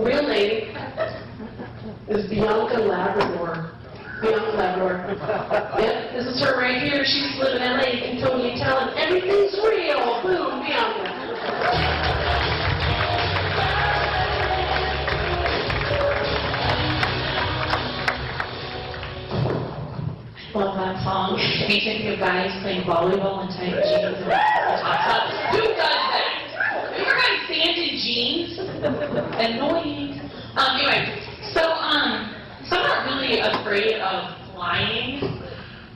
real name is Bianca Labrador. Bianca Labrador. Yep, this is her right here. She's living in LA. You can totally tell, and everything's real. Boom, Bianca. Love that song. It makes me think of guys playing volleyball in tight jeans and hot tubs. Who does that? Have you ever got sand in jeans? Annoying. Anyway, so I'm not really afraid of flying.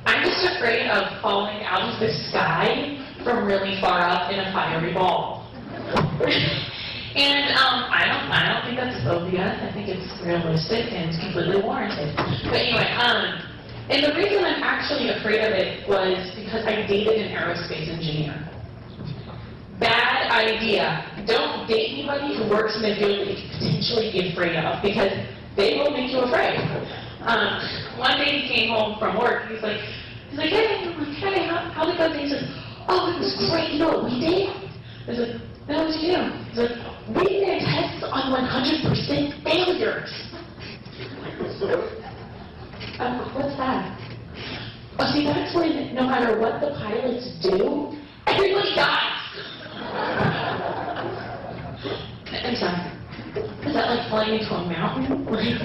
I'm just afraid of falling out of the sky from really far up in a fiery ball. And I don't think that's a phobia. I think it's realistic and it's completely warranted. But anyway, and the reason I'm actually afraid of it was because I dated an aerospace engineer. Bad idea. Don't date anybody who works in the field that you could potentially be afraid of, because they will make you afraid. One day he came home from work. He's like, hey, I'm like, hey, how'd it go? He says, oh, it was great. You know what we did? I was like, no, what did you do? He's like, we did tests on 100% failures. What's that? Oh, see, that's when no matter what the pilots do, everybody dies. I'm sorry. Is that like flying into a mountain? Like,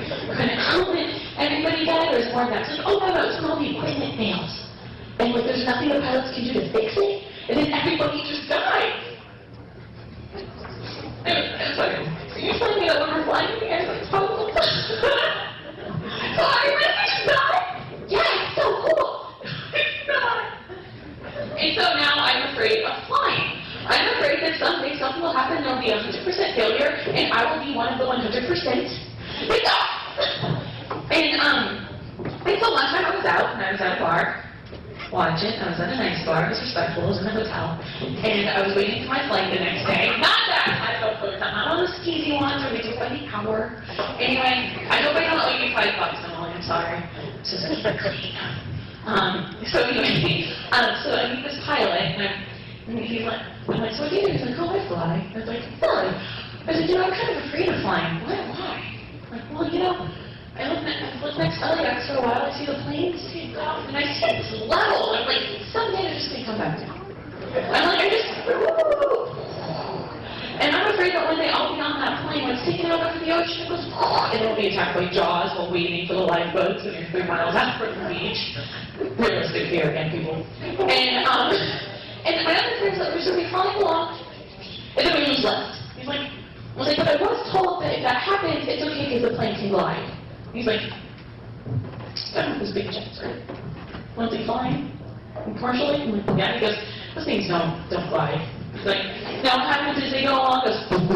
everybody died, or is more than that? It's like, oh no, it's when all the equipment fails. And like, there's nothing the pilots can do to fix it, and then everybody just dies. It's like, are you telling me that when we're flying in the air, it's total? So everybody just died? Yeah, it's so cool. It's not. And so now I'm afraid of flying. I'm afraid that someday something will happen, there'll be 100% failure, and I will be one of the 100%. And so one time I was out, and I was at a bar, watching. I was at a nice bar, it was respectful, it was in a hotel, and I was waiting for my flight the next day. Not that I felt good, not one of those skeezy ones where they do by the hour. Anyway, I hope I don't owe you $5, Emily, I'm sorry. This is a clean. So anyway, so I meet this pilot, and he's like, I'm like, so what do you do? He's like, oh, I fly. I was like, fly? I said, I'm kind of afraid of flying. Why? I'm like, well, I look next to LAX for a while, I see the planes take off, and I see this level. I'm like, someday they're just going to come back down. I'm like, woo! And I'm afraid that when they all be on that plane, when it's taking over for the ocean, it goes, and it'll be attacked by jaws while waiting for the lifeboats when you're 3 miles out from the beach. Realistic fear again, people. And my other friends that were just flying along, and then we just left. He's like, I was like, but I was told that if that happens, it's okay because the plane can glide. He's like, I don't have this big jets, right? Want to be flying? Commercially? I'm like, yeah. He goes, those things don't glide. He's like, now what happens is they go along, goes, and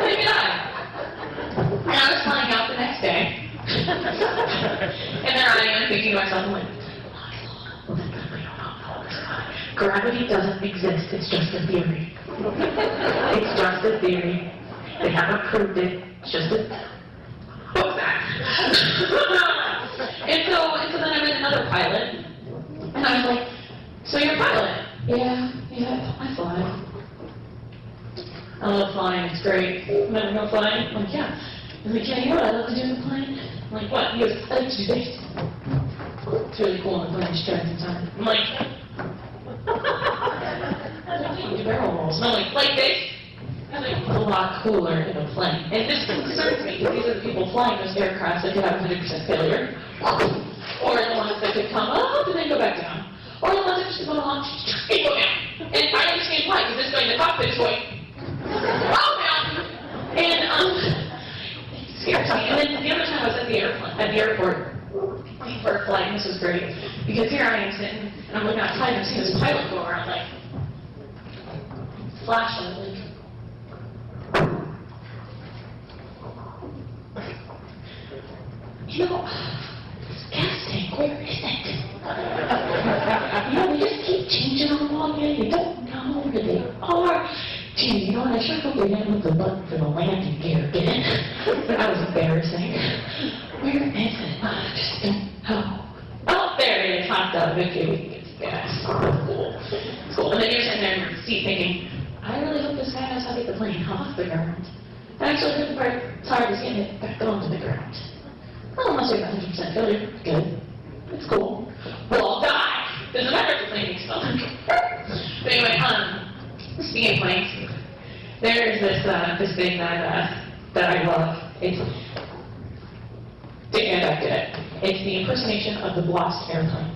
they die. And I was flying out the next day. And then I am thinking to myself, I'm like, gravity doesn't exist, it's just a theory. It's just a theory. They haven't proved it, it's just a... What's that? and so then I met another pilot, and I was like, so you're a pilot? Yeah, I fly. I love flying, it's great. Never go flying? I'm like, yeah. He's like, yeah, you know what I love to do in the plane? I'm like, what? He goes, I like to do this. It's really cool in the plane, just driving inside. I'm like, do barrel rolls. And I'm like this? I'm like, it's a lot cooler in a plane. And this concerns me, because these are the people flying those aircrafts that could have 100% failure. Or the ones that could come up and then go back down. Or the ones that just go along and go down. And I understand why, because this guy in the cockpit is going, oh, down! And, it scares me. And then the other time I was at the airport, for a flight, and this was great, because here I am sitting, and I'm looking outside, and I'm seeing this pilot go around, like, flashlight, like, this gas tank, where is it? They just keep changing them along, and you don't know where they are. Gee, I sure hope they didn't hit the button for the landing gear again. That was embarrassing. Where is it? I just don't know. Oh, there it is, hot dog. Okay, we can get some gas. Cool. Cool. And then you're sitting there in your seat thinking, I really hope this guy knows how to get the plane off the ground. Actually, the part it's hard is getting it back onto the ground. Well, unless you're 100% failure, good. It's cool. We'll all die. Doesn't matter if the plane makes stuff. But anyway, speaking of planes, there's this thing that I love. It's It's the impersonation of the lost airplane.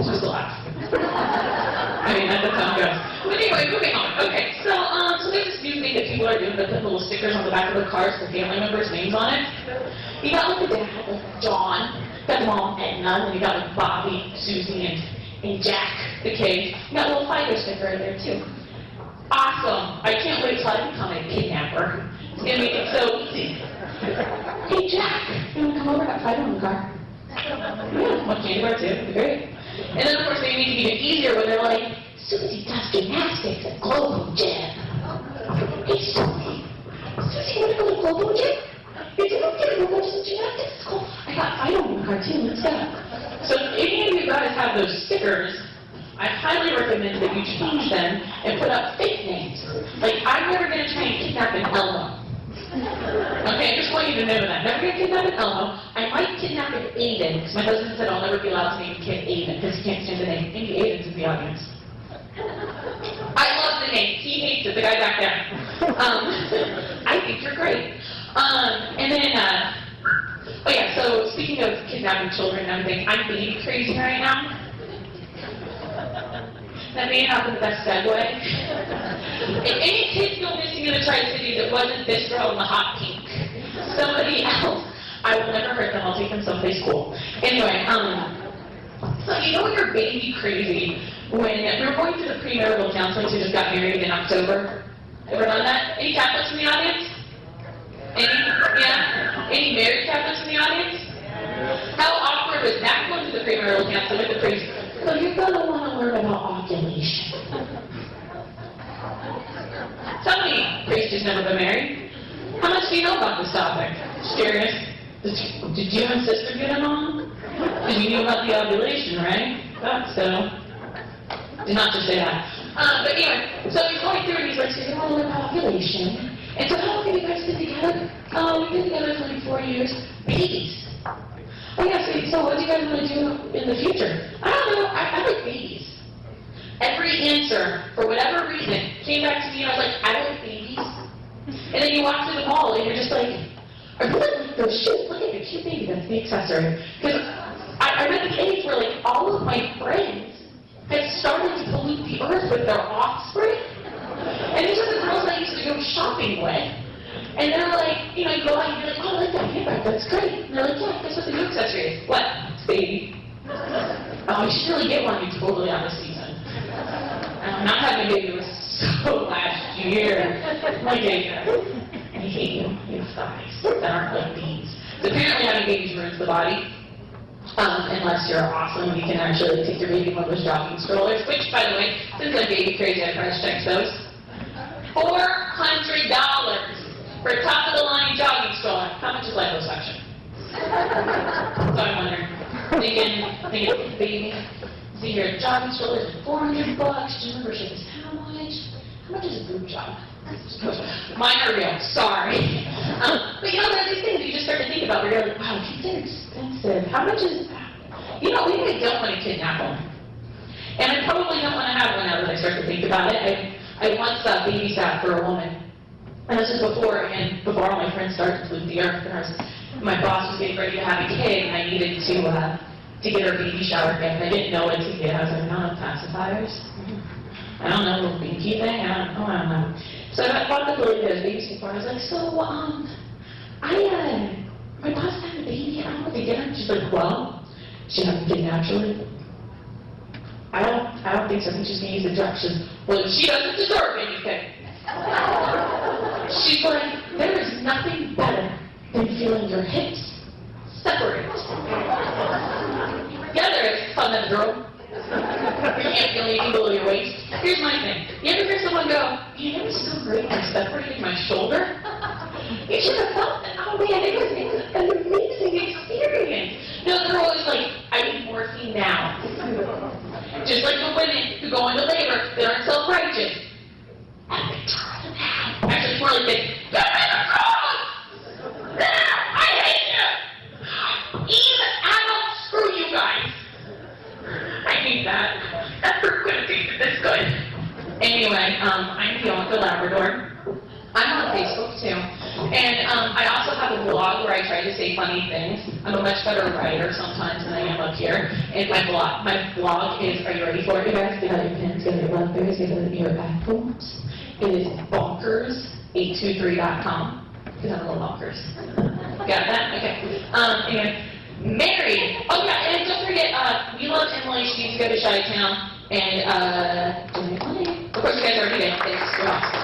Just laugh. I mean, that's how it goes. But anyway, moving on. Okay, so there's this new thing that people are doing. They put little stickers on the back of their cars with family members' names on it. You got like the dad, like John, got the mom, Edna, and you got like Bobby, Susie, and Jack, the kid. You got a little fighter sticker in there too. Awesome! I can't wait till I become a kidnapper. It's gonna make it so easy. Hey Jack, you wanna come over? Got fighter on the car. Yeah, want candy bar too? It'd be great. And then of course they make it even easier when they're like, Susie does gymnastics at Global Gym. Hey Susie, wanna go to Global Gym? If you don't get to go to gymnastics school, I got fighter on the car too. Let's go. So if any of you guys have those stickers, I highly recommend that you change them and put up fake names. Like, I'm never going to try and kidnap an Elmo. Okay, I just want you to know that. Never going to kidnap an Elmo. I might kidnap an Aiden, because my husband said I'll never be allowed to name a kid Aiden, because he can't stand the name. Maybe Aiden's in the audience. I love the name. He hates it, the guy back there. I think you're great. And then, oh yeah, so speaking of kidnapping children and everything, I'm baby crazy right now. That may not be the best segue. If any kids go missing in the Tri-Cities, it wasn't this girl in the hot pink. Somebody else. I will never hurt them. I'll take them someplace cool. Anyway, so you know when you're baby crazy, when we're going through the premarital counseling, so just got married in October. Ever done that? Any Catholics in the audience? Any married Catholics in the audience? How awkward was that going to the premarital counseling with the priest? So you're going to want to learn about ovulation. Tell me, priest who's never been married, how much do you know about this topic? Just curious. Did you and sister get along? Because you knew about the ovulation, right? Thought so. Did not just say that. But anyway, so he's going through and he's like, so you're going to learn about ovulation. And so how long have you guys been together? Oh, we've been together for like 4 years. Babies. Oh yeah, so what do you guys want to do in the future? I don't know, I like babies. Every answer, for whatever reason, came back to me and I was like, I like babies. And then you walk through the mall and you're just like, are you like those shoes? Look at the cute baby, that's the accessory. Because I'm at the age where like all of my friends have started to pollute the earth with their offspring. And these are the girls I used to go shopping with. And they're like, you know, you go out and you're like, oh, I like that handbag, that's great. And they're like, yeah, guess what the new accessory is? What? It's baby. Oh, you should really get one, you're totally out of season. Not having a baby was so last year. My baby. I hate you. You have thighs that aren't like these. So apparently having babies ruins the body. Unless you're awesome, you can actually take your baby in one of those jogging strollers, which, by the way, since I'm baby crazy, I price checked those. $400 for a top-of-the-line jogging stroller. How much is liposuction? So I'm wondering. Thinking, baby, see your jogging stroller is $400. Gym membership is how much? How much is a group job? Mine are real. Sorry. But you know, there's these things you just start to think about where you're like, wow, kids are expensive. How much is that? You know, maybe I don't want to kidnap one. And I probably don't want to have one now that I start to think about it. I once babysat for a woman. And this was before all my friends started to pollute the earth. And my boss was getting ready to have a kid, and I needed to get her baby shower gift. I didn't know what to get. I was like, no, pacifiers. I don't know, little binky thing. I don't know. So I bought the lady that was babysitting for. I was like, so my boss had a baby. I don't know what to get her. She's like, well, she had a kid naturally. I don't think so. I think she's gonna use the drug. She's, well, she doesn't deserve anything. She's like, there is nothing better than feeling your hips separate. Yeah, there is. Fun that girl. You can't feel anything below your waist. Here's my thing. You ever hear someone go, man, it was so great I separated my shoulder? You should have felt that. Oh man, it was an amazing experience. No, they're always like, I need morphine now. too. And I also have a blog where I try to say funny things. I'm a much better writer sometimes than I am up here. And my blog is, are you ready for it, you guys? Get out your pens, get out your blackberries, get out your iPhones. It is bonkers823.com. Because I'm a little bonkers. Got that? Okay. And married. Oh yeah, and don't forget, we love Emily. She needs to go to Chi-Town. And donate money. Of course, you guys already did. Thanks. You're awesome.